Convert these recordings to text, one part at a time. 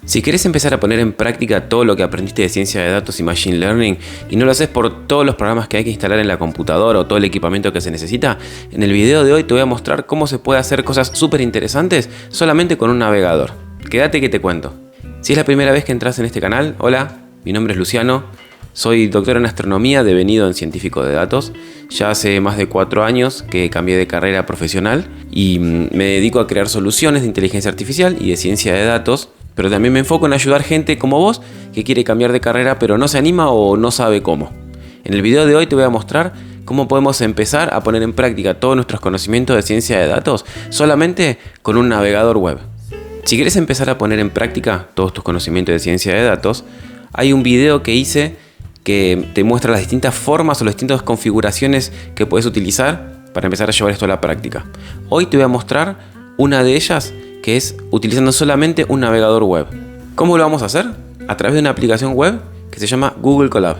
Si querés empezar a poner en práctica todo lo que aprendiste de ciencia de datos y machine learning y no lo haces por todos los programas que hay que instalar en la computadora o todo el equipamiento que se necesita, en el video de hoy te voy a mostrar cómo se puede hacer cosas súper interesantes solamente con un navegador. Quédate que te cuento. Si es la primera vez que entras en este canal, hola, mi nombre es Luciano, soy doctor en astronomía devenido en científico de datos. Ya hace más de 4 años que cambié de carrera profesional y me dedico a crear soluciones de inteligencia artificial y de ciencia de datos. Pero también me enfoco en ayudar gente como vos que quiere cambiar de carrera pero no se anima o no sabe cómo. En el video de hoy te voy a mostrar cómo podemos empezar a poner en práctica todos nuestros conocimientos de ciencia de datos solamente con un navegador web. Si quieres empezar a poner en práctica todos tus conocimientos de ciencia de datos, hay un video que hice que te muestra las distintas formas o las distintas configuraciones que puedes utilizar para empezar a llevar esto a la práctica. Hoy te voy a mostrar una de ellas, que es utilizando solamente un navegador web. ¿Cómo lo vamos a hacer? A través de una aplicación web que se llama Google Colab.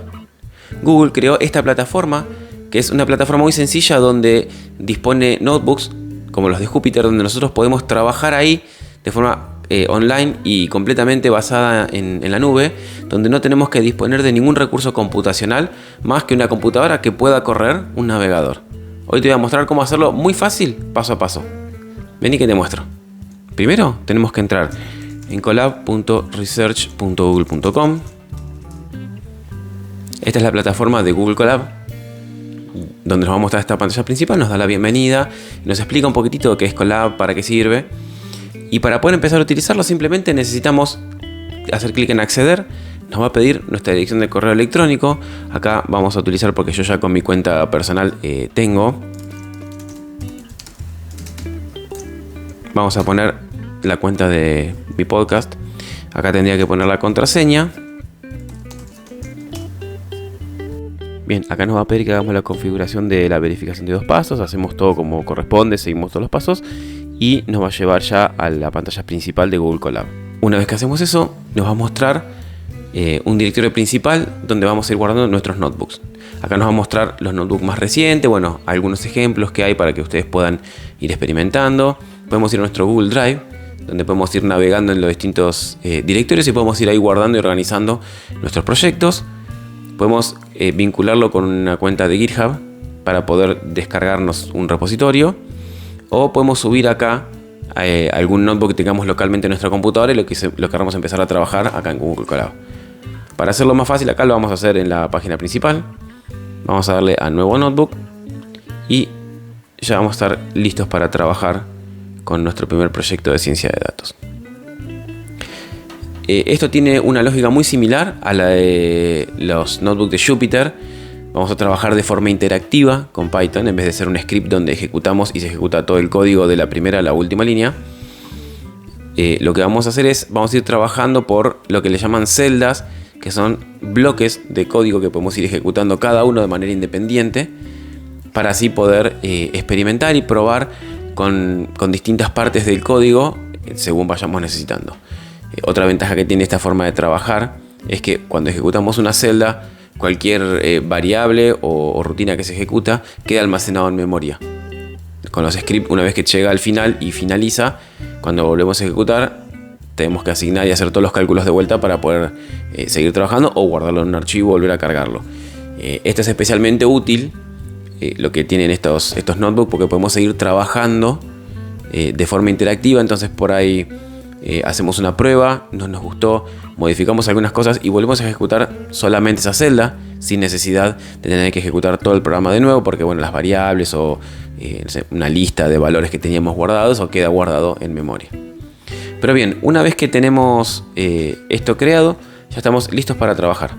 Google creó esta plataforma, que es una plataforma muy sencilla donde dispone notebooks, como los de Jupyter, donde nosotros podemos trabajar ahí de forma online y completamente basada en la nube, donde no tenemos que disponer de ningún recurso computacional más que una computadora que pueda correr un navegador. Hoy te voy a mostrar cómo hacerlo muy fácil, paso a paso. Vení que te muestro. Primero tenemos que entrar en colab.research.google.com. Esta es la plataforma de Google Colab, donde nos va a mostrar esta pantalla principal, nos da la bienvenida, nos explica un poquitito qué es Colab, para qué sirve. Y para poder empezar a utilizarlo simplemente necesitamos hacer clic en acceder. Nos va a pedir nuestra dirección de correo electrónico. Acá vamos a utilizar, porque yo ya con mi cuenta personal tengo. Vamos a poner la cuenta de mi podcast. Acá tendría que poner la contraseña. Bien, acá nos va a pedir que hagamos la configuración de la verificación de 2 pasos. Hacemos todo como corresponde, seguimos todos los pasos y nos va a llevar ya a la pantalla principal de Google Colab. Una vez que hacemos eso, nos va a mostrar un directorio principal donde vamos a ir guardando nuestros notebooks. Acá nos va a mostrar los notebooks más recientes, bueno, algunos ejemplos que hay para que ustedes puedan ir experimentando. Podemos ir a nuestro Google Drive, donde podemos ir navegando en los distintos directorios y podemos ir ahí guardando y organizando nuestros proyectos. Podemos vincularlo con una cuenta de GitHub para poder descargarnos un repositorio, o podemos subir acá algún notebook que tengamos localmente en nuestra computadora y lo queramos empezar a trabajar acá en Google Colab. Para hacerlo más fácil, acá lo vamos a hacer en la página principal. Vamos a darle a nuevo notebook y ya vamos a estar listos para trabajar con nuestro primer proyecto de ciencia de datos. Esto tiene una lógica muy similar a la de los notebooks de Jupyter. Vamos a trabajar de forma interactiva con Python en vez de ser un script donde ejecutamos y se ejecuta todo el código de la primera a la última línea. Lo que vamos a hacer es, vamos a ir trabajando por lo que le llaman celdas, que son bloques de código que podemos ir ejecutando cada uno de manera independiente, para así poder experimentar y probar con distintas partes del código según vayamos necesitando. Otra ventaja que tiene esta forma de trabajar es que cuando ejecutamos una celda, cualquier variable o rutina que se ejecuta queda almacenado en memoria. Con los scripts, una vez que llega al final y finaliza, cuando volvemos a ejecutar, tenemos que asignar y hacer todos los cálculos de vuelta para poder seguir trabajando o guardarlo en un archivo y volver a cargarlo. Esto es especialmente útil, lo que tienen estos notebooks, porque podemos seguir trabajando de forma interactiva. Entonces por ahí hacemos una prueba, no nos gustó, modificamos algunas cosas y volvemos a ejecutar solamente esa celda sin necesidad de tener que ejecutar todo el programa de nuevo, porque bueno, las variables o no sé, una lista de valores que teníamos guardados o queda guardado en memoria. Pero bien, una vez que tenemos esto creado, ya estamos listos para trabajar,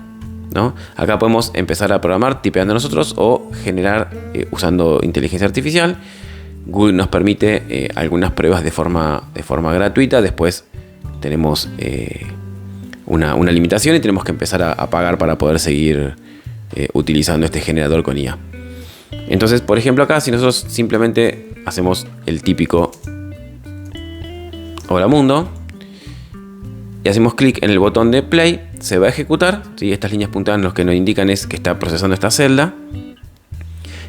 ¿no? Acá podemos empezar a programar tipeando nosotros o generar usando inteligencia artificial. Google nos permite algunas pruebas de forma gratuita. Después tenemos una limitación y tenemos que empezar a pagar para poder seguir utilizando este generador con IA. Entonces, por ejemplo, acá si nosotros simplemente hacemos el típico Hola Mundo y hacemos clic en el botón de play, se va a ejecutar, ¿sí? Estas líneas punteadas lo que nos indican es que está procesando esta celda,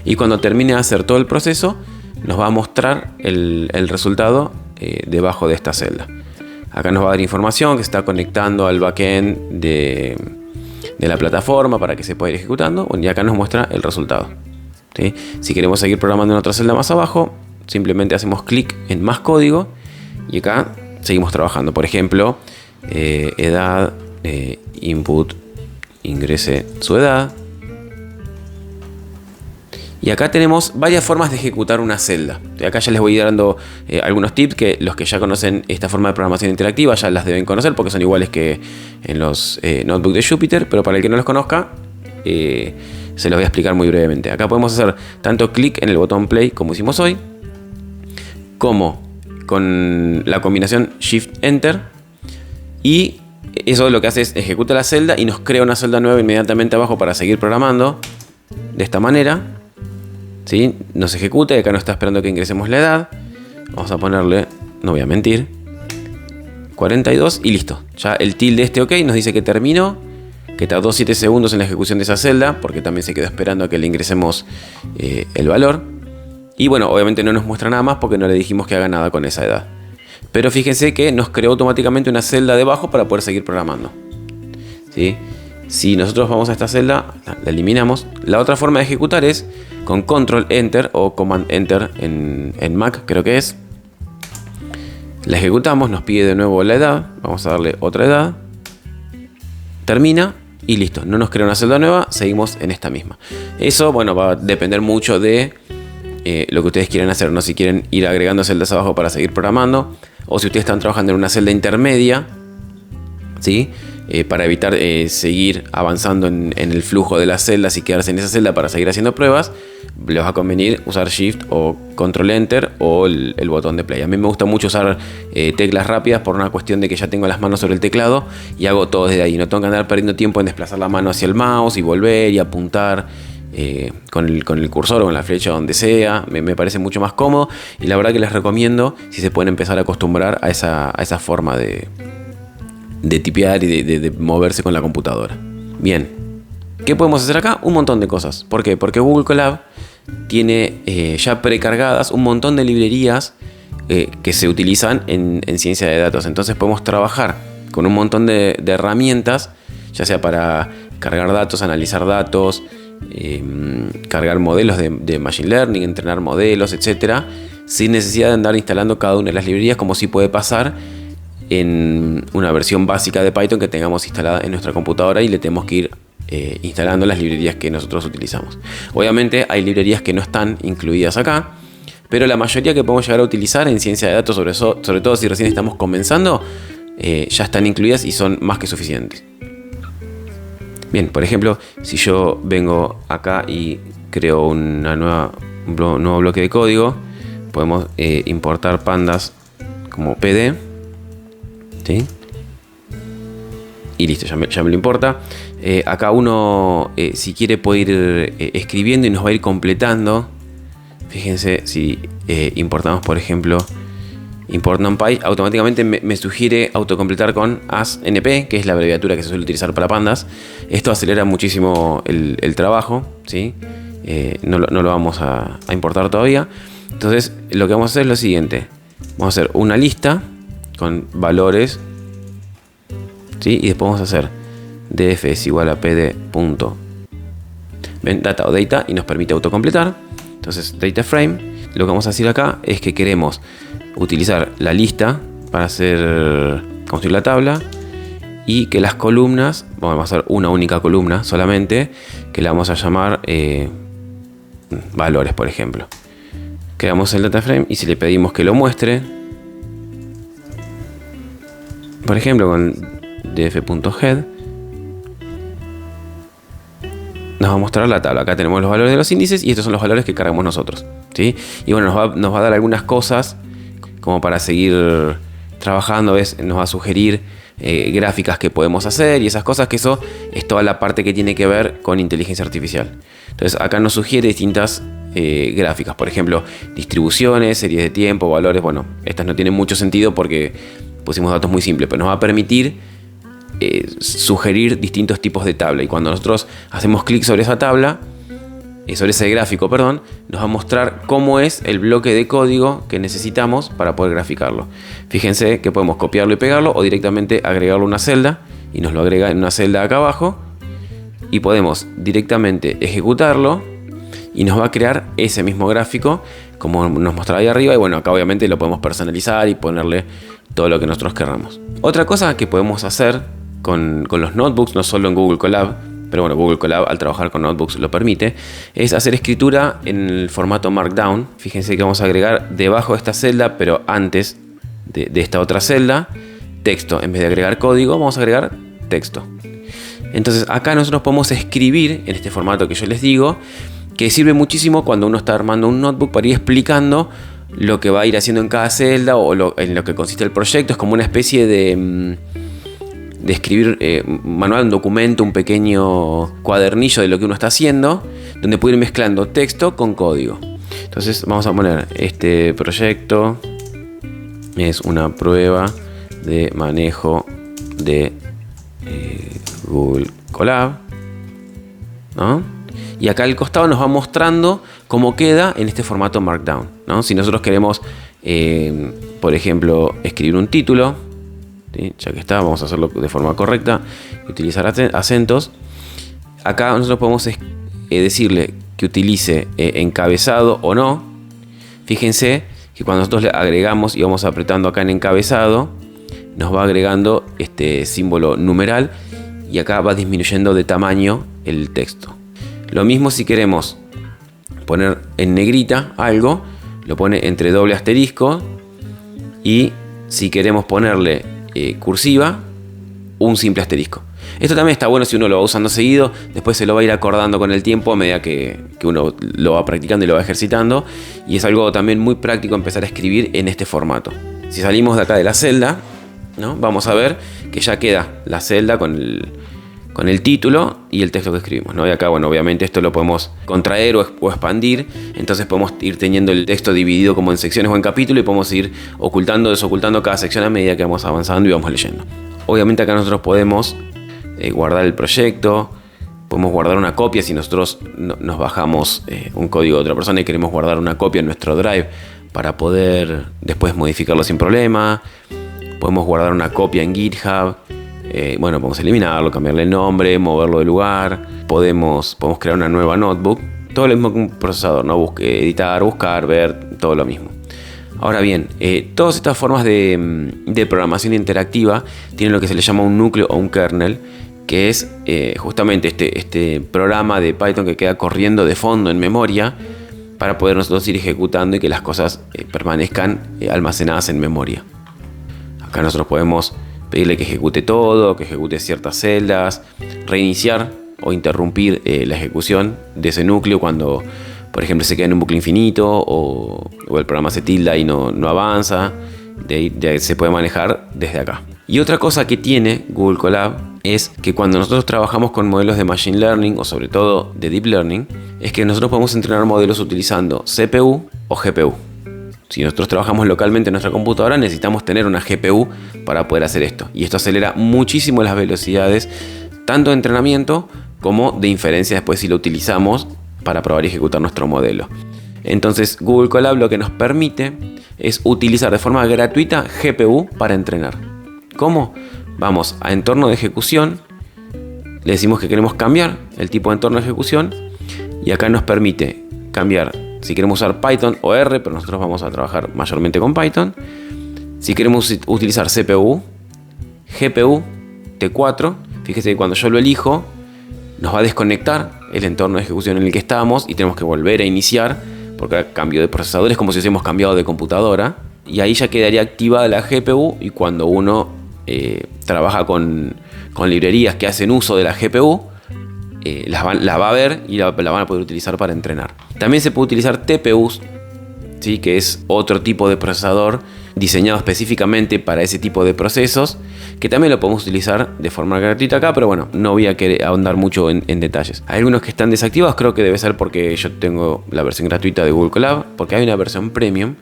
y cuando termine de hacer todo el proceso nos va a mostrar el resultado debajo de esta celda. Acá nos va a dar información que se está conectando al backend de la plataforma para que se pueda ir ejecutando. Y acá nos muestra el resultado, ¿sí? Si queremos seguir programando en otra celda más abajo, simplemente hacemos clic en más código y acá seguimos trabajando. Por ejemplo, edad, input, ingrese su edad. Y acá tenemos varias formas de ejecutar una celda. Acá ya les voy a ir dando algunos tips que los que ya conocen esta forma de programación interactiva ya las deben conocer porque son iguales que en los notebooks de Jupyter, pero para el que no los conozca se los voy a explicar muy brevemente. Acá podemos hacer tanto clic en el botón play como hicimos hoy, como con la combinación Shift Enter, y eso lo que hace es ejecuta la celda y nos crea una celda nueva inmediatamente abajo para seguir programando de esta manera, ¿sí? Nos ejecuta y acá nos está esperando que ingresemos la edad. Vamos a ponerle, no voy a mentir, 42 y listo. Ya el tilde OK nos dice que terminó, que tardó 7 segundos en la ejecución de esa celda porque también se quedó esperando a que le ingresemos el valor. Y bueno, obviamente no nos muestra nada más porque no le dijimos que haga nada con esa edad. Pero fíjense que nos creó automáticamente una celda debajo para poder seguir programando, ¿sí? Si nosotros vamos a esta celda, la eliminamos. La otra forma de ejecutar es con Control Enter o Command Enter en Mac, creo que es. La ejecutamos, nos pide de nuevo la edad. Vamos a darle otra edad. Termina y listo. No nos crea una celda nueva, seguimos en esta misma. Eso, bueno, va a depender mucho de lo que ustedes quieran hacer, ¿no? Si quieren ir agregando celdas abajo para seguir programando, o si ustedes están trabajando en una celda intermedia, ¿sí? Para evitar seguir avanzando en el flujo de las celdas y quedarse en esa celda para seguir haciendo pruebas, les va a convenir usar Shift o Control Enter o el botón de play. A mí me gusta mucho usar teclas rápidas por una cuestión de que ya tengo las manos sobre el teclado y hago todo desde ahí. No tengo que andar perdiendo tiempo en desplazar la mano hacia el mouse y volver y apuntar con el cursor o con la flecha donde sea. Me parece mucho más cómodo y la verdad que les recomiendo si se pueden empezar a acostumbrar a esa forma de tipear y de moverse con la computadora. Bien, ¿qué podemos hacer acá? Un montón de cosas. ¿Por qué? Porque Google Colab tiene ya precargadas un montón de librerías que se utilizan en ciencia de datos. Entonces podemos trabajar con un montón de herramientas, ya sea para cargar datos, analizar datos, cargar modelos de Machine Learning, entrenar modelos, etcétera, sin necesidad de andar instalando cada una de las librerías, como sí puede pasar en una versión básica de Python que tengamos instalada en nuestra computadora y le tenemos que ir instalando las librerías que nosotros utilizamos. Obviamente hay librerías que no están incluidas acá, pero la mayoría que podemos llegar a utilizar en ciencia de datos, sobre todo si recién estamos comenzando, ya están incluidas y son más que suficientes. Bien, por ejemplo, si yo vengo acá y creo un nuevo bloque de código, podemos importar pandas como PD, ¿sí? Y listo, ya me lo importa. Acá uno, si quiere, puede ir escribiendo y nos va a ir completando. Fíjense, si importamos, por ejemplo, import NumPy, automáticamente me sugiere autocompletar con ASNP, que es la abreviatura que se suele utilizar para pandas. Esto acelera muchísimo el trabajo, ¿sí? No lo vamos a importar todavía. Entonces, lo que vamos a hacer es lo siguiente. Vamos a hacer una lista con valores, ¿sí? Y después vamos a hacer df es igual a pd.data o data y nos permite autocompletar. Entonces, data frame, lo que vamos a decir acá es que queremos utilizar la lista para construir la tabla y que las columnas, vamos a hacer una única columna solamente, que la vamos a llamar valores, por ejemplo. Creamos el data frame y si le pedimos que lo muestre, por ejemplo con df.head, nos va a mostrar la tabla. Acá tenemos los valores de los índices y estos son los valores que cargamos nosotros, ¿sí? Y bueno, nos va a dar algunas cosas como para seguir trabajando. Nos va a sugerir gráficas que podemos hacer y esas cosas, que eso es toda la parte que tiene que ver con inteligencia artificial. Entonces acá nos sugiere distintas gráficas, por ejemplo, distribuciones, series de tiempo, valores. Bueno, estas no tienen mucho sentido porque pusimos datos muy simples, pero nos va a permitir sugerir distintos tipos de tabla, y cuando nosotros hacemos clic sobre esa tabla sobre ese gráfico, perdón, nos va a mostrar cómo es el bloque de código que necesitamos para poder graficarlo. Fíjense que podemos copiarlo y pegarlo o directamente agregarlo a una celda y nos lo agrega en una celda acá abajo y podemos directamente ejecutarlo y nos va a crear ese mismo gráfico como nos mostraba ahí arriba. Y bueno, acá obviamente lo podemos personalizar y ponerle todo lo que nosotros queramos. Otra cosa que podemos hacer con los notebooks, no solo en Google Colab, pero bueno, Google Colab al trabajar con notebooks lo permite, es hacer escritura en el formato Markdown. Fíjense que vamos a agregar debajo de esta celda, pero antes de esta otra celda, texto. En vez de agregar código, vamos a agregar texto. Entonces acá nosotros podemos escribir en este formato que yo les digo, que sirve muchísimo cuando uno está armando un notebook para ir explicando lo que va a ir haciendo en cada celda o en lo que consiste el proyecto. Es como una especie de escribir manual, un documento, un pequeño cuadernillo de lo que uno está haciendo, donde puede ir mezclando texto con código. Entonces vamos a poner: este proyecto es una prueba de manejo de Google Colab, ¿no? Y acá al costado nos va mostrando cómo queda en este formato Markdown, ¿no? Si nosotros queremos, por ejemplo, escribir un título, ¿sí? Ya que está, vamos a hacerlo de forma correcta y utilizar acentos. Acá nosotros podemos decirle que utilice encabezado o no. Fíjense que cuando nosotros le agregamos y vamos apretando acá en encabezado, nos va agregando este símbolo numeral y acá va disminuyendo de tamaño el texto. Lo mismo si queremos poner en negrita algo, lo pone entre doble asterisco, y si queremos ponerle cursiva, un simple asterisco. Esto también está bueno si uno lo va usando seguido, después se lo va a ir acordando con el tiempo a medida que uno lo va practicando y lo va ejercitando, y es algo también muy práctico empezar a escribir en este formato. Si salimos de acá de la celda, ¿no? Vamos a ver que ya queda la celda con el título y el texto que escribimos, ¿no? Y acá, bueno, obviamente esto lo podemos contraer o expandir, entonces podemos ir teniendo el texto dividido como en secciones o en capítulos y podemos ir ocultando, desocultando cada sección a medida que vamos avanzando y vamos leyendo. Obviamente acá nosotros podemos guardar el proyecto, podemos guardar una copia si nosotros nos bajamos un código de otra persona y queremos guardar una copia en nuestro Drive para poder después modificarlo sin problema. Podemos guardar una copia en GitHub. Bueno, podemos eliminarlo, cambiarle el nombre, moverlo de lugar. Podemos crear una nueva notebook. Todo lo mismo que un procesador, ¿no? Editar, buscar, ver, todo lo mismo. Ahora bien, todas estas formas de programación interactiva tienen lo que se le llama un núcleo o un kernel, que es justamente este programa de Python que queda corriendo de fondo en memoria para poder nosotros ir ejecutando y que las cosas permanezcan almacenadas en memoria. Acá nosotros podemos pedirle que ejecute todo, que ejecute ciertas celdas, reiniciar o interrumpir la ejecución de ese núcleo cuando, por ejemplo, se queda en un bucle infinito o el programa se tilda y no avanza. De ahí ya se puede manejar desde acá. Y otra cosa que tiene Google Colab es que cuando nosotros trabajamos con modelos de Machine Learning o sobre todo de Deep Learning, es que nosotros podemos entrenar modelos utilizando CPU o GPU. Si nosotros trabajamos localmente en nuestra computadora, necesitamos tener una GPU para poder hacer esto. Y esto acelera muchísimo las velocidades, tanto de entrenamiento como de inferencia después si lo utilizamos para probar y ejecutar nuestro modelo. Entonces Google Colab lo que nos permite es utilizar de forma gratuita GPU para entrenar. ¿Cómo? Vamos a entorno de ejecución, le decimos que queremos cambiar el tipo de entorno de ejecución y acá nos permite cambiar si queremos usar Python o R, pero nosotros vamos a trabajar mayormente con Python. Si queremos utilizar CPU, GPU, T4, fíjese que cuando yo lo elijo nos va a desconectar el entorno de ejecución en el que estábamos y tenemos que volver a iniciar porque cambio de procesador es como si hubiésemos cambiado de computadora y ahí ya quedaría activada la GPU y cuando uno trabaja con librerías que hacen uso de la GPU la va a ver y la van a poder utilizar para entrenar. También se puede utilizar TPUs, ¿sí? Que es otro tipo de procesador diseñado específicamente para ese tipo de procesos, que también lo podemos utilizar de forma gratuita acá, pero bueno, no voy a querer ahondar mucho en detalles. Hay algunos que están desactivados, creo que debe ser porque yo tengo la versión gratuita de Google Colab, porque hay una versión premium.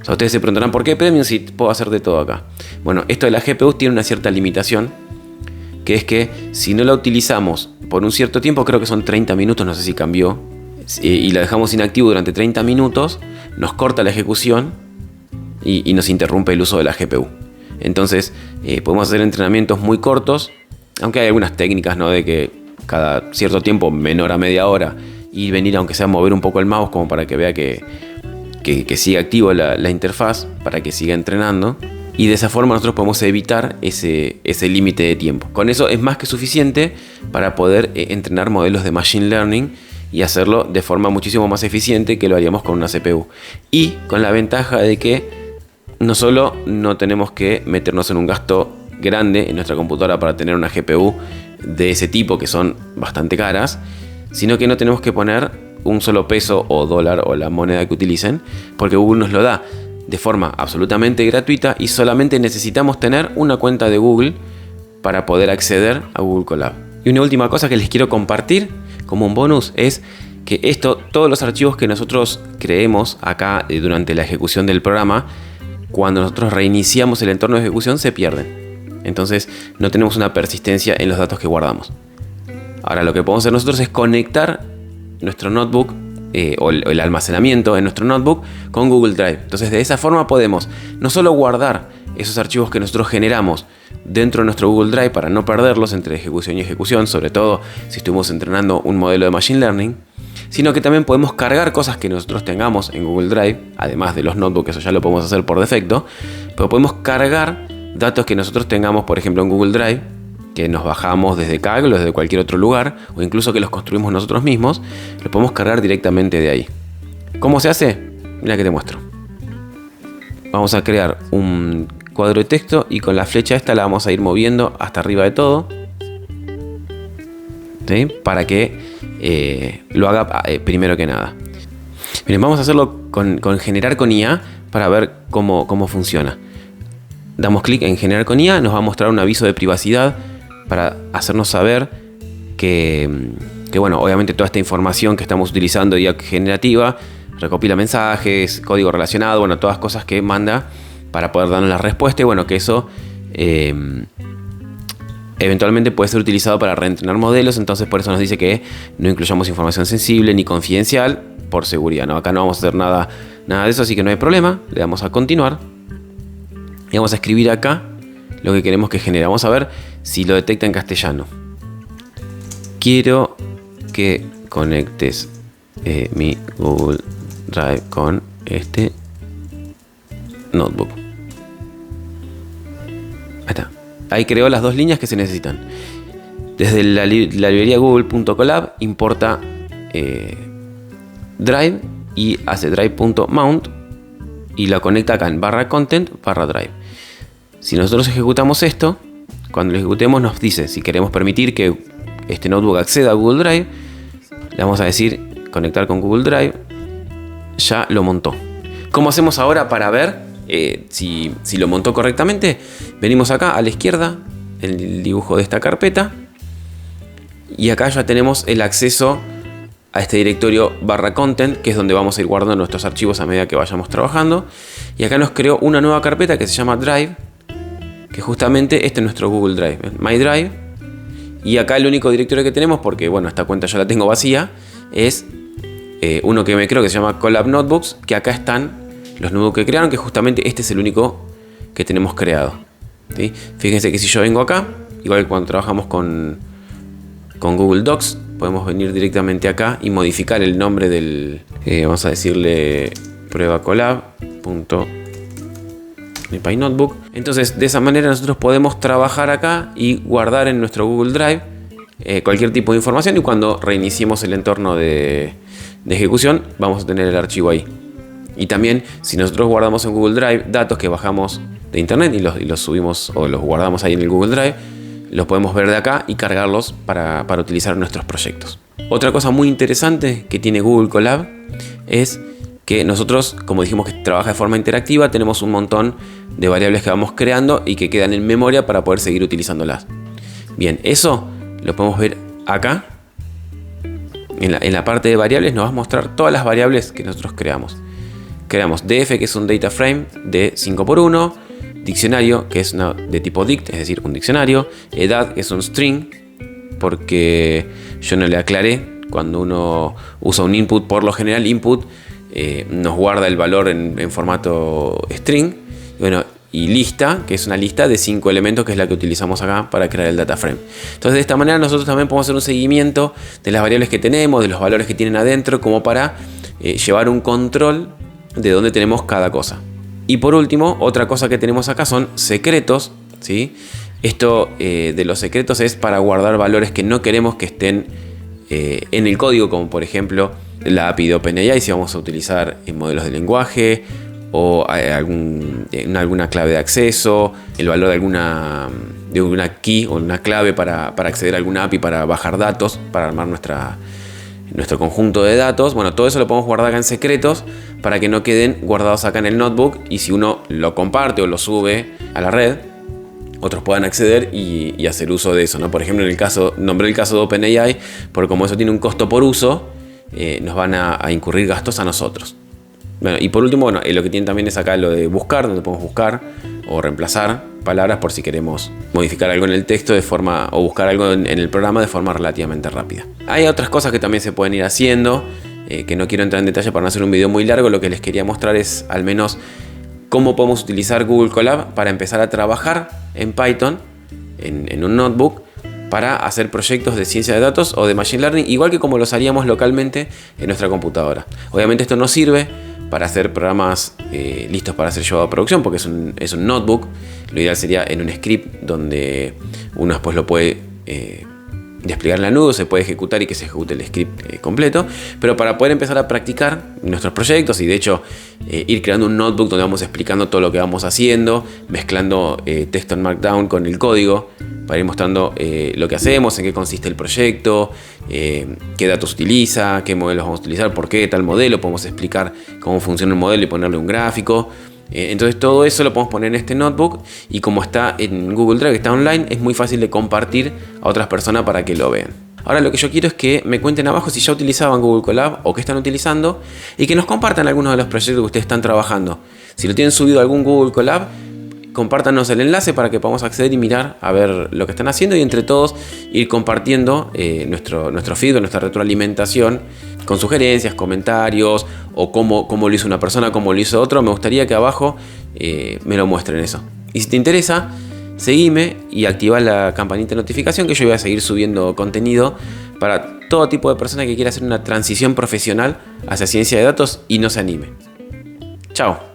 O sea, ustedes se preguntarán ¿por qué premium si puedo hacer de todo acá? Bueno, esto de la GPU tiene una cierta limitación, que es que si no la utilizamos por un cierto tiempo, creo que son 30 minutos, no sé si cambió, y lo dejamos inactivo durante 30 minutos, nos corta la ejecución y nos interrumpe el uso de la GPU. Entonces podemos hacer entrenamientos muy cortos, aunque hay algunas técnicas, ¿no?, de que cada cierto tiempo, menor a media hora, y venir aunque sea a mover un poco el mouse como para que vea que siga activo la interfaz, para que siga entrenando. Y de esa forma nosotros podemos evitar ese límite de tiempo. Con eso es más que suficiente para poder entrenar modelos de Machine Learning y hacerlo de forma muchísimo más eficiente que lo haríamos con una CPU. Y con la ventaja de que no solo no tenemos que meternos en un gasto grande en nuestra computadora para tener una GPU de ese tipo, que son bastante caras, sino que no tenemos que poner un solo peso o dólar o la moneda que utilicen, porque Google nos lo da de forma absolutamente gratuita y solamente necesitamos tener una cuenta de Google para poder acceder a Google Colab. Y una última cosa que les quiero compartir como un bonus es que todos los archivos que nosotros creemos acá durante la ejecución del programa, cuando nosotros reiniciamos el entorno de ejecución, se pierden. Entonces no tenemos una persistencia en los datos que guardamos. Ahora lo que podemos hacer nosotros es conectar nuestro notebook o el almacenamiento en nuestro notebook con Google Drive. Entonces de esa forma podemos no solo guardar esos archivos que nosotros generamos dentro de nuestro Google Drive para no perderlos entre ejecución y ejecución, sobre todo si estuvimos entrenando un modelo de Machine Learning, sino que también podemos cargar cosas que nosotros tengamos en Google Drive, además de los notebooks, eso ya lo podemos hacer por defecto, pero podemos cargar datos que nosotros tengamos, por ejemplo, en Google Drive, que nos bajamos desde Kaggle o desde cualquier otro lugar, o incluso que los construimos nosotros mismos, lo podemos cargar directamente de ahí. ¿Cómo se hace? Mira que te muestro. Vamos a crear un cuadro de texto y con la flecha esta la vamos a ir moviendo hasta arriba de todo, ¿sí?, para que lo haga primero que nada. Miren, vamos a hacerlo con generar con IA para ver cómo funciona. Damos clic en generar con IA, nos va a mostrar un aviso de privacidad para hacernos saber que bueno, obviamente toda esta información que estamos utilizando de IA generativa recopila mensajes, código relacionado, bueno, todas cosas que manda para poder darnos la respuesta, y bueno, que eso eventualmente puede ser utilizado para reentrenar modelos. Entonces por eso nos dice que no incluyamos información sensible ni confidencial por seguridad, ¿no? Acá no vamos a hacer nada de eso, así que no hay problema. Le damos a continuar y vamos a escribir acá lo que queremos que genere. Vamos a ver si lo detecta en castellano. Quiero que conectes mi Google Drive con este notebook. Ahí está. Ahí creó las dos líneas que se necesitan. Desde la librería google.colab importa Drive y hace drive.mount y la conecta acá en /content/drive. Si nosotros ejecutamos esto, cuando lo ejecutemos nos dice si queremos permitir que este notebook acceda a Google Drive. Le vamos a decir conectar con Google Drive. Ya lo montó. ¿Cómo hacemos ahora para ver si lo montó correctamente? Venimos acá a la izquierda, el dibujo de esta carpeta, y acá ya tenemos el acceso a este directorio /content, que es donde vamos a ir guardando nuestros archivos a medida que vayamos trabajando. Y acá nos creó una nueva carpeta que se llama Drive, que justamente este es nuestro Google Drive, My Drive. Y acá el único directorio que tenemos, porque bueno, esta cuenta ya la tengo vacía, es uno que me creo que se llama Colab Notebooks, que acá están los notebooks que crearon, que justamente este es el único que tenemos creado, ¿sí? Fíjense que si yo vengo acá, igual que cuando trabajamos con Google Docs, podemos venir directamente acá y modificar el nombre del, vamos a decirle prueba colab.myNotebook. Entonces de esa manera nosotros podemos trabajar acá y guardar en nuestro Google Drive cualquier tipo de información, y cuando reiniciemos el entorno de ejecución vamos a tener el archivo ahí. Y también si nosotros guardamos en Google Drive datos que bajamos de internet y los subimos o los guardamos ahí en el Google Drive, los podemos ver de acá y cargarlos para utilizar en nuestros proyectos. Otra cosa muy interesante que tiene Google Colab es que nosotros, como dijimos que trabaja de forma interactiva, tenemos un montón de variables que vamos creando y que quedan en memoria para poder seguir utilizándolas. Bien, eso lo podemos ver acá. En la parte de variables nos va a mostrar todas las variables que nosotros creamos. Creamos df, que es un data frame de 5x1, diccionario, que es de tipo dict, es decir, un diccionario, edad, que es un string, porque yo no le aclaré Cuando uno usa un input, por lo general input nos guarda el valor en formato string. Bueno, y lista, que es una lista de 5 elementos, que es la que utilizamos acá para crear el data frame. Entonces de esta manera nosotros también podemos hacer un seguimiento de las variables que tenemos, de los valores que tienen adentro, como para llevar un control de dónde tenemos cada cosa. Y por último, otra cosa que tenemos acá son secretos, ¿sí? Esto de los secretos es para guardar valores que no queremos que estén en el código, como por ejemplo la API de OpenAI, si vamos a utilizar modelos de lenguaje, o alguna clave de acceso, el valor de alguna key o una clave para acceder a alguna API, para bajar datos, para armar nuestro conjunto de datos. Bueno, todo eso lo podemos guardar acá en secretos para que no queden guardados acá en el notebook, y si uno lo comparte o lo sube a la red, otros puedan acceder y hacer uso de eso, ¿no? Por ejemplo, nombré el caso de OpenAI, porque como eso tiene un costo por uso, nos van a incurrir gastos a nosotros. Bueno, y por último, bueno, lo que tiene también es acá lo de buscar, donde podemos buscar o reemplazar palabras por si queremos modificar algo en el texto o buscar algo en el programa de forma relativamente rápida. Hay otras cosas que también se pueden ir haciendo, que no quiero entrar en detalle para no hacer un video muy largo. Lo que les quería mostrar es al menos cómo podemos utilizar Google Colab para empezar a trabajar en Python en un notebook para hacer proyectos de ciencia de datos o de machine learning, igual que como los haríamos localmente en nuestra computadora. Obviamente esto no sirve para hacer programas listos para ser llevado a producción, porque es un notebook. Lo ideal sería en un script donde uno después lo puede desplegar en la nube, se puede ejecutar y que se ejecute el script completo. Pero para poder empezar a practicar nuestros proyectos y de hecho ir creando un notebook donde vamos explicando todo lo que vamos haciendo, mezclando texto en Markdown con el código, para ir mostrando lo que hacemos, en qué consiste el proyecto, qué datos utiliza, qué modelos vamos a utilizar, por qué tal modelo, podemos explicar cómo funciona el modelo y ponerle un gráfico. Entonces todo eso lo podemos poner en este notebook, y como está en Google Drive, está online, es muy fácil de compartir a otras personas para que lo vean. Ahora lo que yo quiero es que me cuenten abajo si ya utilizaban Google Colab o qué están utilizando, y que nos compartan algunos de los proyectos que ustedes están trabajando. Si lo tienen subido a algún Google Colab, compártanos el enlace para que podamos acceder y mirar a ver lo que están haciendo, y entre todos ir compartiendo nuestro feedback, nuestra retroalimentación, con sugerencias, comentarios, o cómo lo hizo una persona, cómo lo hizo otro. Me gustaría que abajo me lo muestren eso. Y si te interesa, seguime y activa la campanita de notificación, que yo voy a seguir subiendo contenido para todo tipo de persona que quiera hacer una transición profesional hacia ciencia de datos y no se anime. Chao.